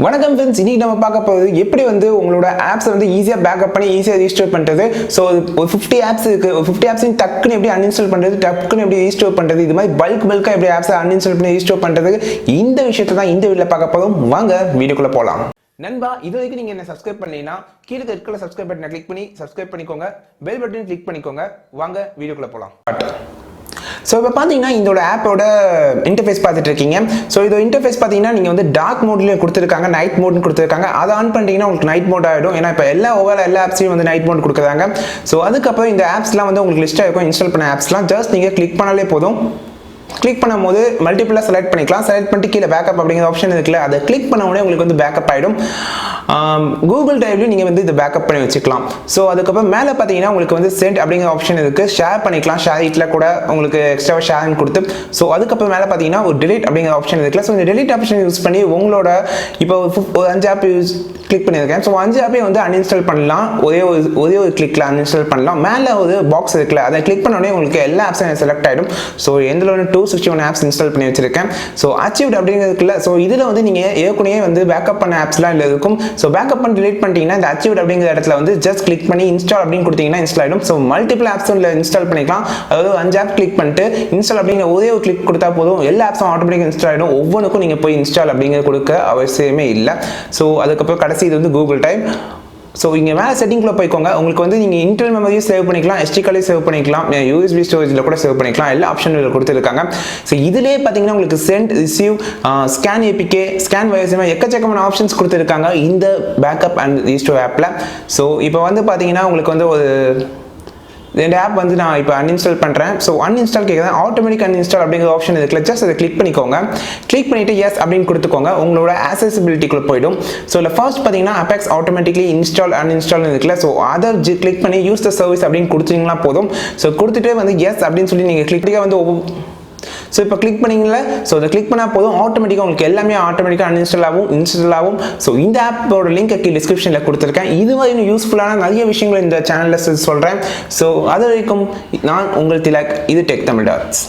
வணக்கம் ஃப்ரெண்ட்ஸ், இன்னைக்கு நம்ம பார்க்க போகிறது எப்படி வந்து உங்களோட ஆப்ஸை வந்து ஈஸியாக பேக்கப் பண்ணி ஈஸியாக ரீஸ்டோர் பண்ணுறது. ஸோ ஒரு 50 ஆப்ஸ் இருக்குது. 50 ஆப்ஸையும் டக்குன்னு எப்படி அன்இன்ஸ்டால் பண்ணுறது, டக்குன்னு எப்படி ரீஸ்டோர் பண்ணுறது, இது மாதிரி பல்காக எப்படி ஆப்ஸை அன்இன்ஸ்டால் பண்ணி ரீஸ்டோர் பண்ணுறது, இந்த விஷயத்தை தான் இந்த வீடியோவில் பார்க்க போதும். வாங்க வீடியோக்குள்ளே போகலாம். நண்பா, இது வரைக்கும் நீங்கள் என்ன சப்ஸ்கிரைப் பண்ணீங்கன்னா கீழே இருக்கிற சப்ஸ்கிரைப் பட்டனை கிளிக் பண்ணி சப்ஸ்கிரைப் பண்ணிக்கோங்க. பெல் பட்டன் கிளிக் பண்ணிக்கோங்க. வாங்க வீடியோக்குள்ளே போகலாம். ஸோ இப்போ பார்த்தீங்கன்னா இதோட ஆப்போட இன்டர்ஃபேஸ் பார்த்துட்டு இருக்கீங்க. ஸோ இதோட இன்டர்ஃபேஸ் பார்த்தீங்கன்னா நீங்கள் வந்து டார்க் மோட்லேயே கொடுத்துருக்காங்க, நைட் மோட்னு கொடுத்துருக்காங்க. அதை ஆன் பண்ணிட்டீங்கன்னா உங்களுக்கு நைட் மோட் ஆகிடும். ஏன்னா இப்போ எல்லா ஆப்ஸையும் வந்து நைட் மோட் கொடுக்குறாங்க. ஸோ அதுக்கப்புறம் இந்த ஆப்ஸ்லாம் வந்து உங்களுக்கு லிஸ்ட்டாக இருக்கும். இன்ஸ்டால் பண்ண ஆப்ஸ்லாம் ஜஸ்ட் நீங்கள் கிளிக் பண்ணாலே போதும். கிளிக் பண்ணும்போது மல்டிபிளாக செலக்ட் பண்ணிக்கலாம். செலக்ட் பண்ணிட்டு கீழே பேக்கப் அப்படிங்கிற ஆப்ஷன் இருக்குல்ல, அதை கிளிக் பண்ண உடனே உங்களுக்கு வந்து பேக்கப் ஆகிடும். கூகுள் டிரைவ்லையும் நீங்கள் வந்து இதை பேக்கப் பண்ணி வச்சுக்கலாம். ஸோ அதுக்கப்புறம் மேலே பார்த்தீங்கன்னா உங்களுக்கு வந்து சென்ட் அப்படிங்கிற ஆப்ஷன் இருக்குது. ஷேர் பண்ணிக்கலாம். ஷேர் இட்டில் கூட உங்களுக்கு எக்ஸ்ட்ராவாக ஷேர்னு கொடுத்து. ஸோ அதுக்கப்புறம் மேலே பார்த்தீங்கன்னா ஒரு delete அப்படிங்கிற ஆப்ஷன் இருக்குல்ல. ஸோ இந்த delete ஆப்ஷன் யூஸ் பண்ணி உங்களோட இப்போ ஒரு 5 ஆப் கிளிக் பண்ணியிருக்கேன். ஸோ 5 ஆப்பையும் வந்து அன்இன்ஸ்டால் பண்ணலாம். ஒரே ஒரு கிளிக்கில் அன்இன்ஸ்டால் பண்ணலாம். மேலே ஒரு பாக்ஸ் இருக்குல்ல, அதை கிளிக் பண்ண உடனே உங்களுக்கு எல்லா ஆப்ஸும் செலக்ட் ஆகிடும். ஸோ எந்தில் வந்து 261 ஆப்ஸ் இன்ஸ்டால் பண்ணி வச்சிருக்கேன். ஸோ அச்சீவ்ட் அப்படிங்கிறதுக்குள்ள ஸோ இதில் வந்து நீங்கள் ஏற்கனவே வந்து பேக்கப் பண்ண ஆப்ஸ்லாம் இல்லை இருக்கும். ஸோ பேக்கப் பண்ணி delete பண்ணிட்டீங்கன்னா இந்த அச்சீவ்ட் அப்படிங்கிற இடத்துல வந்து ஜஸ்ட் கிளிக் பண்ணி இன்ஸ்டால் அப்படின்னு கொடுத்தீங்கன்னா இன்ஸ்டால் ஆகிடும். ஸோ மல்டிபிள் ஆப்ஸும் இன்ஸ்டால் பண்ணிக்கலாம். அதாவது 5 ஆப் கிளிக் பண்ணிட்டு இன்ஸ்டால் அப்படிங்கிற ஒரே ஒரு கிளிக் கொடுத்தா போதும், எல்லா ஆப்ஸும் ஆட்டோமேட்டிக்காக இன்ஸ்டால் ஆகிடும். ஒவ்வொன்றுக்கும் நீங்கள் போய் இன்ஸ்டால் அப்படிங்கிற கொடுக்க அவசியமே இல்லை. ஸோ அதுக்கப்புறம் கடைசி இது வந்து கூகுள் டைம். ஸோ இங்கே மேலே செட்டிங்குள்ளே போய்க்கோங்க. உங்களுக்கு வந்து நீங்கள் இன்டர்னல் மெமரியும் சேவ் பண்ணிக்கலாம், SD கார்டையும் சேவ் பண்ணிக்கலாம், USB ஸ்டோரேஜில் கூட சேவ் பண்ணிக்கலாம். எல்லா ஆப்ஷனும் கொடுத்துருக்காங்க. ஸோ இதிலே பார்த்தீங்கன்னா உங்களுக்கு sent, receive, scan APK, scan virus எக்கச்சக்கமான ஆப்ஷன்ஸ் கொடுத்துருக்காங்க இந்த பேக்கப் அண்ட் ரீஸ்டோர் ஆப்பில். ஸோ இப்போ வந்து பார்த்தீங்கன்னா உங்களுக்கு வந்து ஒரு 2 ஆப் வந்து நான் இப்போ அன்இன்ஸ்டால் பண்ணுறேன். ஸோ அன்இன்ஸ்டால் கேட்குறேன். ஆட்டோமேட்டிக் அன்இன்ஸ்டால் அப்படிங்கிற ஆப்ஷன் இருக்குல்ல, ஜஸ்ட் அதை கிளிக் பண்ணிக்கோங்க. கிளிக் பண்ணிவிட்டு எஸ் அப்படின்னு கொடுத்துக்கோங்க. உங்களோட ஆக்சசிபிலிட்டிக்குள்ளே போய்டும். ஸோ இல்லை ஃபர்ஸ்ட் பார்த்தீங்கன்னா அபெக்ஸ் ஆட்டோமேட்டிக்லி இன்ஸ்டால் அன்இன்ஸ்டால் இருக்குல்ல, ஸோ அதை கிளிக் பண்ணி யூஸ் த சர்வீஸ் அப்படின்னு கொடுத்தீங்கன்னா போதும். ஸோ கொடுத்துட்டு வந்து எஸ் அப்படின்னு சொல்லி நீங்கள் கிளிக்காக வந்து ஸோ இப்போ கிளிக் பண்ணிங்களா, ஸோ அதை கிளிக் பண்ணால் போதும், ஆட்டோமேட்டிக்காக உங்களுக்கு எல்லாமே ஆட்டோமேட்டிக்காக இன்ஸ்டால் ஆகும். ஸோ இந்த ஆப்போட லிங்க் டிஸ்கிரிப்ஷனில் கொடுத்துருக்கேன். இது மாதிரி யூஸ்ஃபுல்லான நிறைய விஷயங்கள் இந்த சேனலில் சொல்கிறேன். ஸோ அது வரைக்கும் நான் உங்கள் திலக். இது டெக் தமிழ் டாட்ஸ்.